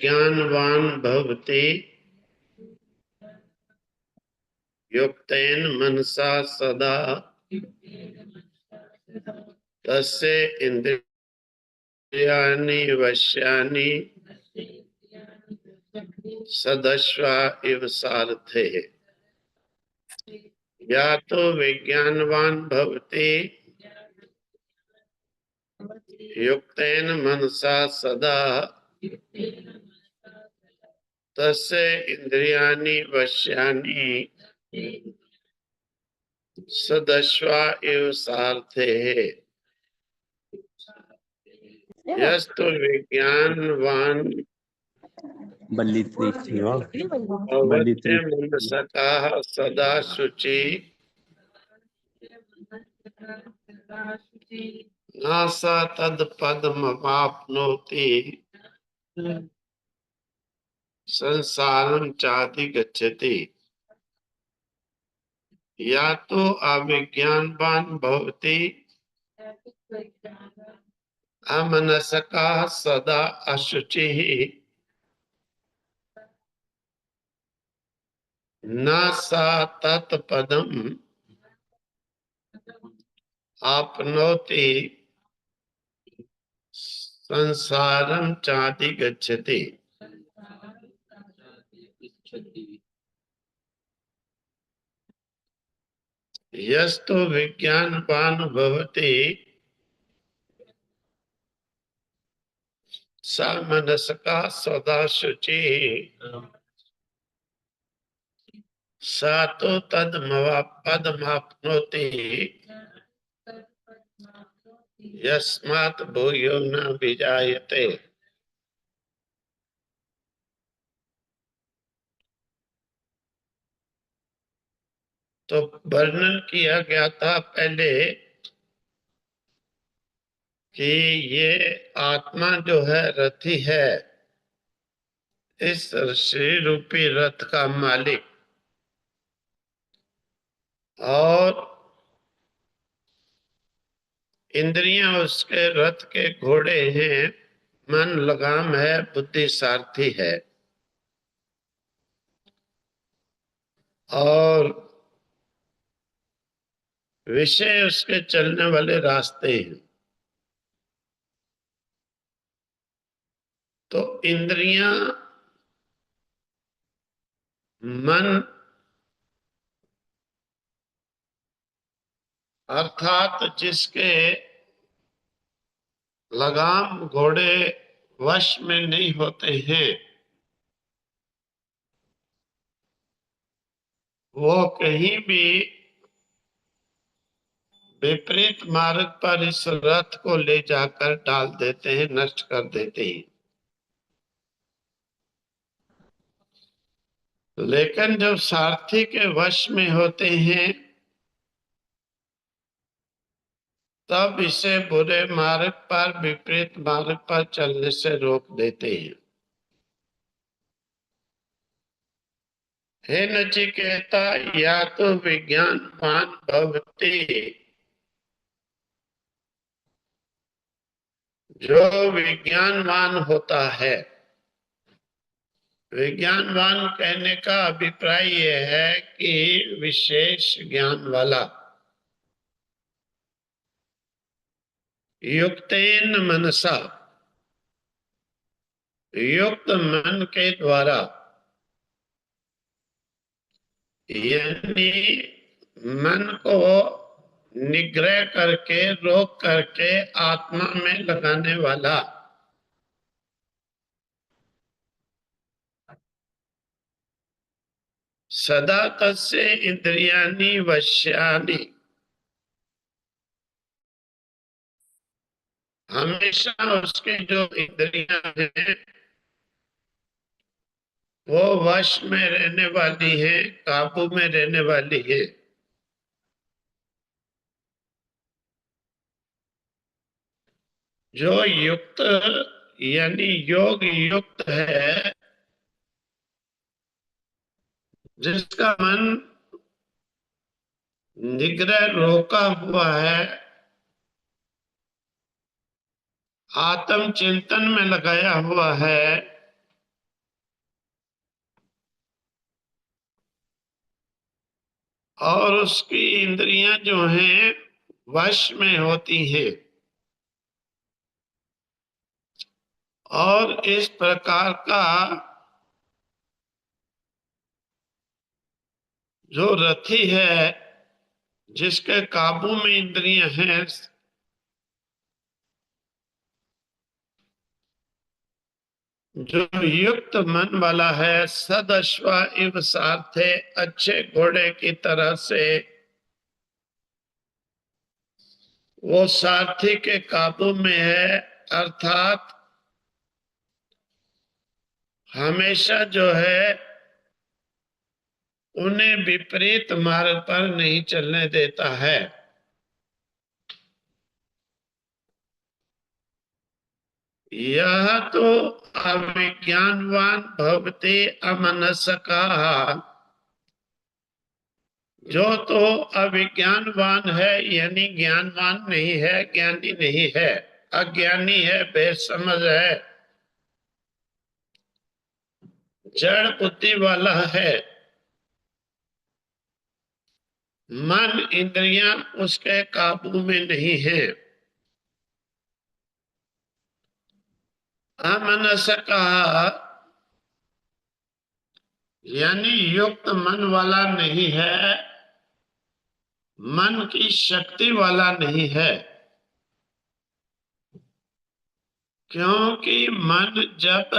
ज्ञानवान भवति युक्तेन मनसा सदा तस्य इंद्रियाणि वश्यानि सदश्वा इव सारथे। या तो विज्ञानवान भवति युक्तेन मनसा सदा तस्य इंद्रियाणि वश्यानि सदश्वा इव सारथे। यस्तु विज्ञानवान मनसकाः सदा शुचि नासा तद पदमवाप्नोति संसारं चाति गच्छति। या तो अविज्ञानवान भवति अमनसकाः सदा अशुचिः न सा तत्पदम आपनोति संसारं चाति गच्छति। यस्तु विज्ञानवान भवति सा मनसका सदा शुचि सा तो पदमाप्नोति यस्मात् भूयो न विजायते। तो वर्णन किया गया था पहले कि ये आत्मा जो है रथी है, इस शरीर रूपी रथ का मालिक, और इंद्रियां उसके रथ के घोड़े हैं, मन लगाम है, बुद्धि सारथी है, और विषय उसके चलने वाले रास्ते हैं। तो इंद्रियां, मन अर्थात जिसके लगाम घोड़े वश में नहीं होते हैं, वो कहीं भी विपरीत मार्ग पर इस रथ को ले जाकर डाल देते हैं, नष्ट कर देते हैं। लेकिन जब सारथी के वश में होते हैं तब इसे बुरे मार्ग पर, विपरीत मार्ग पर चलने से रोक देते हैं। हे नचिकेता, या तो विज्ञानवान भवति, जो विज्ञानवान होता है। विज्ञानवान कहने का अभिप्राय यह है कि विशेष ज्ञान वाला। युक्तेन मनसा, युक्त मन के द्वारा, यानी मन को निग्रह करके, रोक करके आत्मा में लगाने वाला। सदा तस्य इंद्रियाणि वश्यानि, हमेशा उसके जो इंद्रियां हैं वो वश में रहने वाली है, काबू में रहने वाली है। जो युक्त यानी योग युक्त है, जिसका मन निग्रह रोका हुआ है, आत्म चिंतन में लगाया हुआ है, और उसकी इंद्रियां जो हैं वश में होती हैं। और इस प्रकार का जो रथी है, जिसके काबू में इंद्रियां हैं, जो युक्त मन वाला है, सदश्वा इव सारथे, अच्छे घोड़े की तरह से वो सारथी के काबू में है। अर्थात हमेशा जो है उन्हें विपरीत मार्ग पर नहीं चलने देता है। यह तो अविज्ञानवान भवते अमनस्का, जो तो अविज्ञानवान है यानी ज्ञानवान नहीं है, ज्ञानी नहीं है, अज्ञानी है, बेसमझ है, जड़ बुद्धि वाला है। मन इंद्रियां उसके काबू में नहीं है। अमनस्का यानी युक्त मन वाला नहीं है, मन की शक्ति वाला नहीं है। क्योंकि मन जब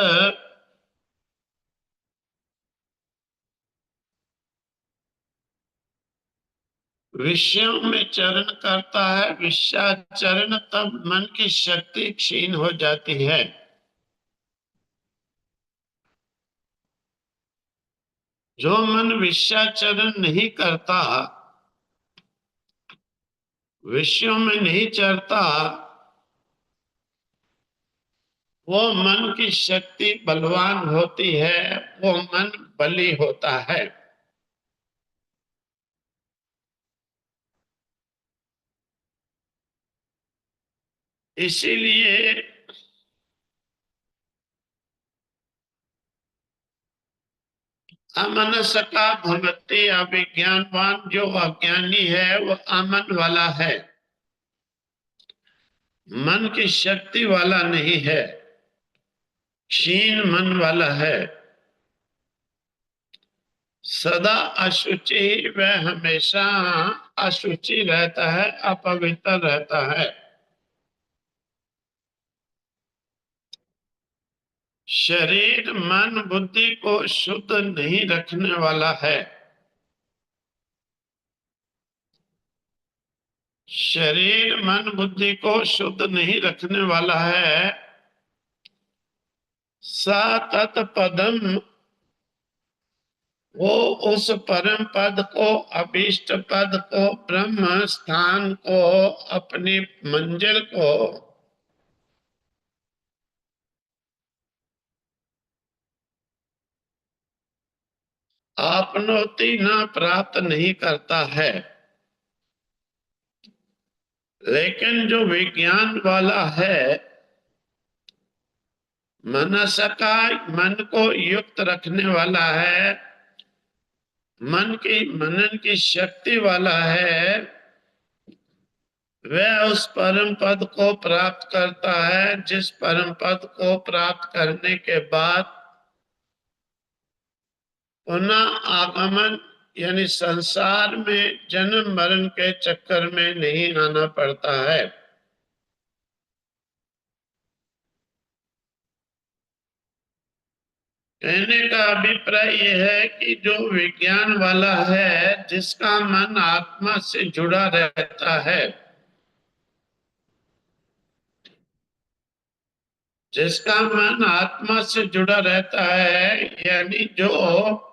विषयों में चरण करता है, विषयाचरण, तब मन की शक्ति क्षीण हो जाती है। जो मन विषयाचरण नहीं करता, विषयों में नहीं चढ़ता, वो मन की शक्ति बलवान होती है, वो मन बली होता है। इसीलिए अमनस्का भवते, अविज्ञानवान, जो अज्ञानी है वो अमन वाला है, मन की शक्ति वाला नहीं है, क्षीण मन वाला है। सदा अशुचि, वह हमेशा अशुचि रहता है, अपवित्र रहता है। शरीर मन बुद्धि को शुद्ध नहीं रखने वाला है। शरीर मन बुद्धि को शुद्ध नहीं रखने वाला है। स तत्पदम, वो उस परम पद को, अभीष्ट पद को, ब्रह्म स्थान को, अपनी मंजिल को आपनोति न प्राप्त नहीं करता है। लेकिन जो विज्ञान वाला है, मनस का, मन को युक्त रखने वाला है, मन की मनन की शक्ति वाला है, वह उस परम पद को प्राप्त करता है, जिस परम पद को प्राप्त करने के बाद पुनः आगमन यानी संसार में जन्म मरण के चक्कर में नहीं आना पड़ता है। कहने का अभिप्राय यह है कि जो विज्ञान वाला है, जिसका मन आत्मा से जुड़ा रहता है, जिसका मन आत्मा से जुड़ा रहता है, यानी जो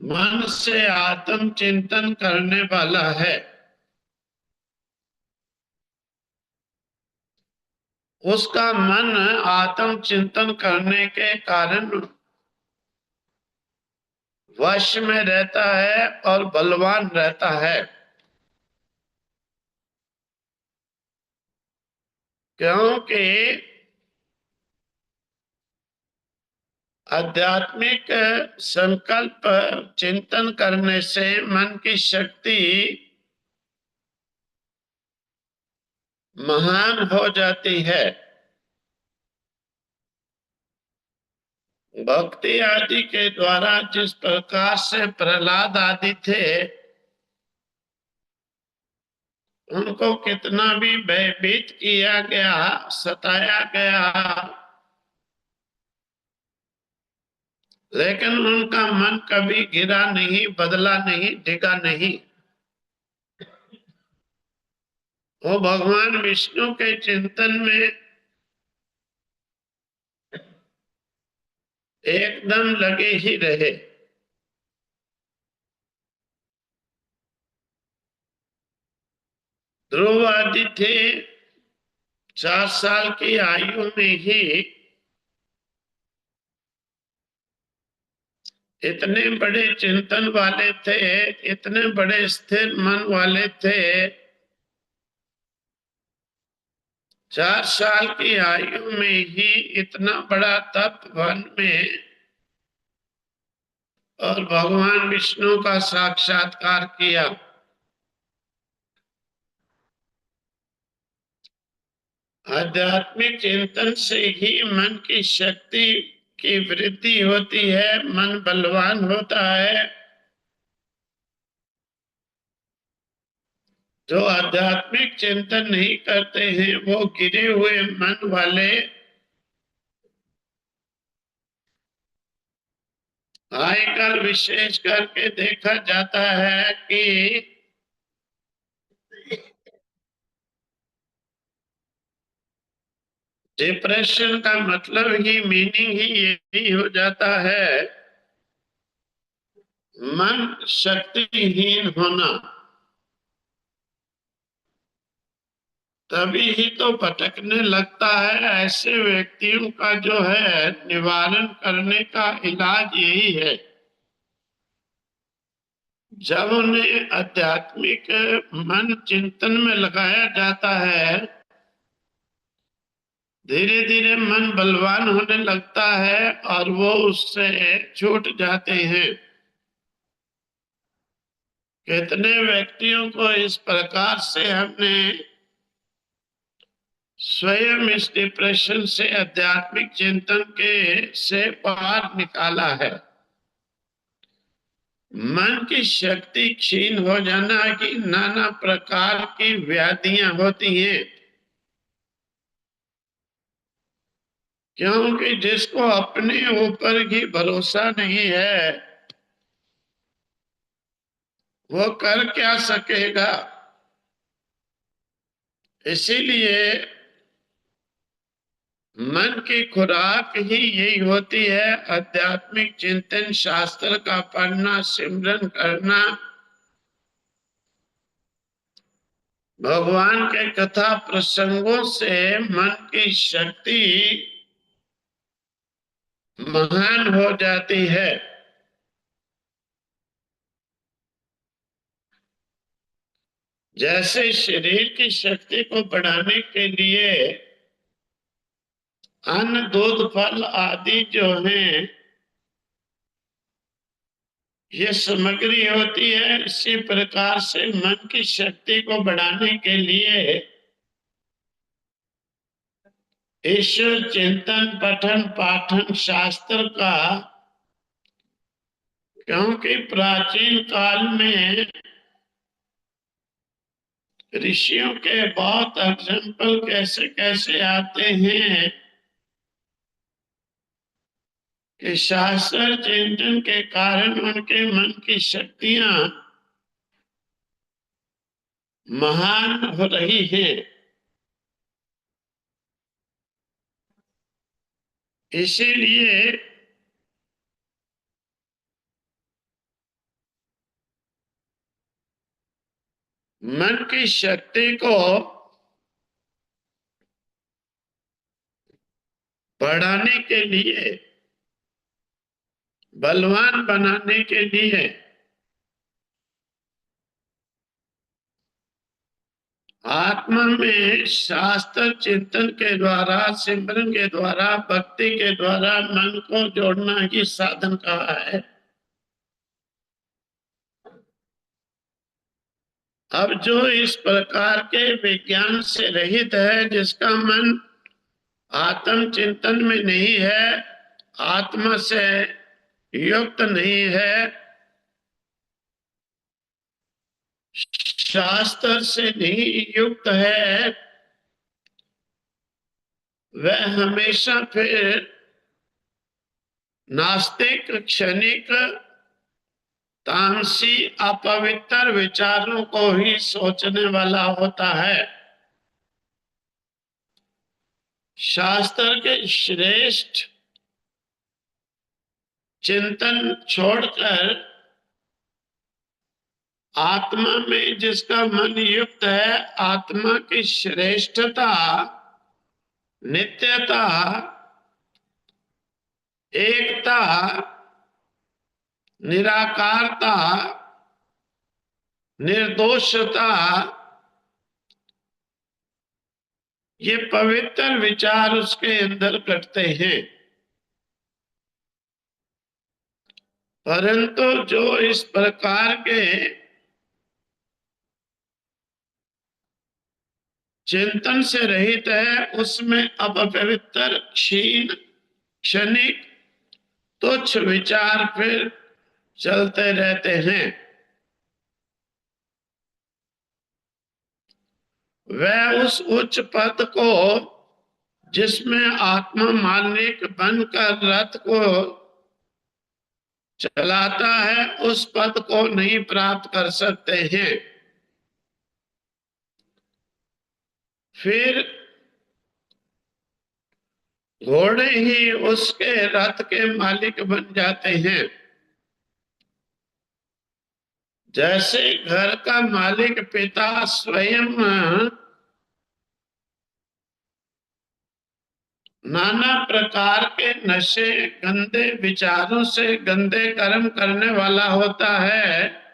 मन से आत्म चिंतन करने वाला है, उसका मन आत्म चिंतन करने के कारण वश में रहता है और बलवान रहता है। क्योंकि आध्यात्मिक संकल्प चिंतन करने से मन की शक्ति महान हो जाती है। भक्ति आदि के द्वारा जिस प्रकार से प्रहलाद आदि थे, उनको कितना भी भयभीत किया गया, सताया गया, लेकिन उनका मन कभी गिरा नहीं, बदला नहीं, डिगा नहीं। वो भगवान विष्णु के चिंतन में एकदम लगे ही रहे। ध्रुव आदि थे 4 साल की आयु में ही इतने बड़े चिंतन वाले थे, इतने बड़े स्थिर मन वाले थे। 4 साल की आयु में ही इतना बड़ा तप वन में और भगवान विष्णु का साक्षात्कार किया। आध्यात्मिक चिंतन से ही मन की शक्ति की वृद्धि होती है, मन बलवान होता है। जो आध्यात्मिक चिंतन नहीं करते हैं, वो गिरे हुए मन वाले आजकल विशेष करके देखा जाता है कि डिप्रेशन का मतलब ही, मीनिंग ही यही हो जाता है, मन शक्तिहीन होना। तभी ही तो भटकने लगता है। ऐसे व्यक्तियों का जो है निवारण करने का इलाज यही है। जब उन्हें आध्यात्मिक मन चिंतन में लगाया जाता है, धीरे धीरे मन बलवान होने लगता है और वो उससे छूट जाते हैं। कितने व्यक्तियों को इस प्रकार से हमने स्वयं इस डिप्रेशन से आध्यात्मिक चिंतन के से बाहर निकाला है। मन की शक्ति क्षीण हो जाना की नाना प्रकार की व्याधियां होती हैं, क्योंकि जिसको अपने ऊपर ही भरोसा नहीं है, वो कर क्या सकेगा। इसीलिए मन की खुराक ही यही होती है, आध्यात्मिक चिंतन, शास्त्र का पढ़ना, सिमरन करना, भगवान के कथा प्रसंगों से मन की शक्ति महान हो जाती है। जैसे शरीर की शक्ति को बढ़ाने के लिए अन्न, दूध, फल आदि जो हैं, ये सामग्री होती है, इसी प्रकार से मन की शक्ति को बढ़ाने के लिए ईश्वर चिंतन, पठन पाठन शास्त्र का, क्योंकि प्राचीन काल में ऋषियों के बहुत एग्जाम्पल कैसे कैसे आते हैं कि शास्त्र चिंतन के कारण उनके मन की शक्तियां महान हो रही हैं। इसीलिए मन की शक्ति को बढ़ाने के लिए, बलवान बनाने के लिए आत्मा में शास्त्र चिंतन के द्वारा, सिमरन के द्वारा, भक्ति के द्वारा मन को जोड़ना ही साधन कहा है। अब जो इस प्रकार के विज्ञान से रहित है, जिसका मन आत्म चिंतन में नहीं है, आत्मा से युक्त नहीं है, शास्त्र से नहीं युक्त है, वह हमेशा फिर नास्तिक, क्षणिक, तामसी, अपवित्र विचारों को ही सोचने वाला होता है। शास्त्र के श्रेष्ठ चिंतन छोड़कर आत्मा में जिसका मन युक्त है, आत्मा की श्रेष्ठता, नित्यता, एकता, निराकारता, निर्दोषता, ये पवित्र विचार उसके अंदर घटते हैं। परंतु जो इस प्रकार के चिंतन से रहित है, उसमें अपवित्र, क्षीण, क्षणिक, तुच्छ विचार फिर चलते रहते हैं। वह उस उच्च पद को, जिसमें आत्मा मालिक बनकर रथ को चलाता है, उस पद को नहीं प्राप्त कर सकते हैं। फिर घोड़े ही उसके रथ के मालिक बन जाते हैं। जैसे घर का मालिक पिता स्वयं नाना प्रकार के नशे, गंदे विचारों से गंदे कर्म करने वाला होता है,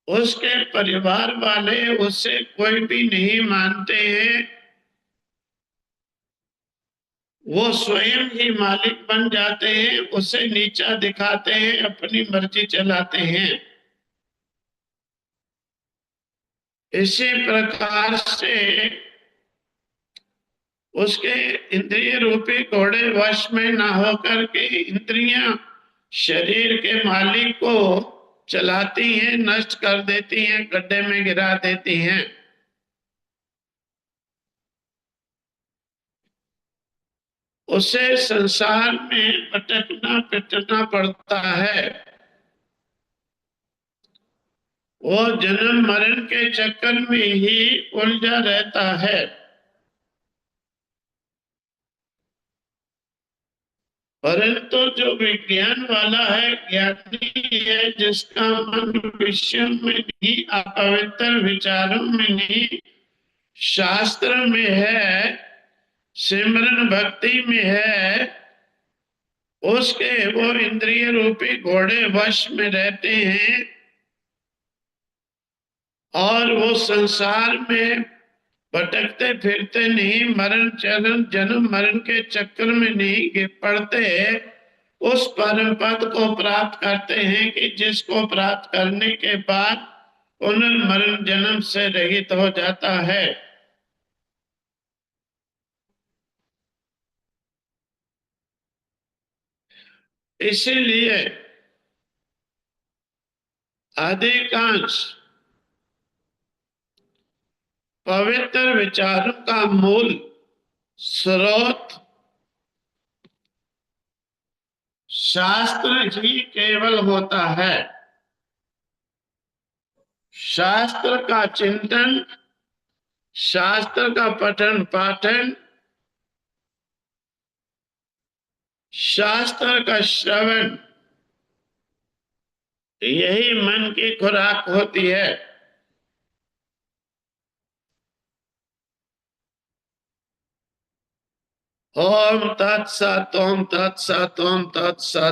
उसके परिवार वाले उसे कोई भी नहीं मानते हैं, वो स्वयं ही मालिक बन जाते हैं, उसे नीचा दिखाते हैं, अपनी मर्जी चलाते हैं। इसी प्रकार से उसके इंद्रिय रूपी घोड़े वश में ना होकर के इंद्रियां शरीर के मालिक को चलाती हैं, नष्ट कर देती हैं, गड्ढे में गिरा देती हैं। उसे संसार में भटकना पिटना पड़ता है। वो जन्म मरण के चक्कर में ही उलझा रहता है। परंतु जो विज्ञान वाला है, ज्ञानी है, जिसका मन विषय में नहीं, अपवित्र विचारों में नहीं, शास्त्र में है, सिमरन भक्ति में है, उसके वो इंद्रिय रूपी घोड़े वश में रहते हैं और वो संसार में भटकते फिरते नहीं, मरण चरण जन्म मरण के चक्कर में नहीं गिर पड़ते, उस परम पद को प्राप्त करते हैं कि जिसको प्राप्त करने के बाद पुनर्मरण जन्म से रहित हो जाता है। इसीलिए अधिकांश पवित्र विचारों का मूल स्रोत शास्त्र ही केवल होता है। शास्त्र का चिंतन, शास्त्र का पठन पाठन, शास्त्र का श्रवण, यही मन की खुराक होती है। ओम तत्सत, ओम तत्सत, ओम तत्सत।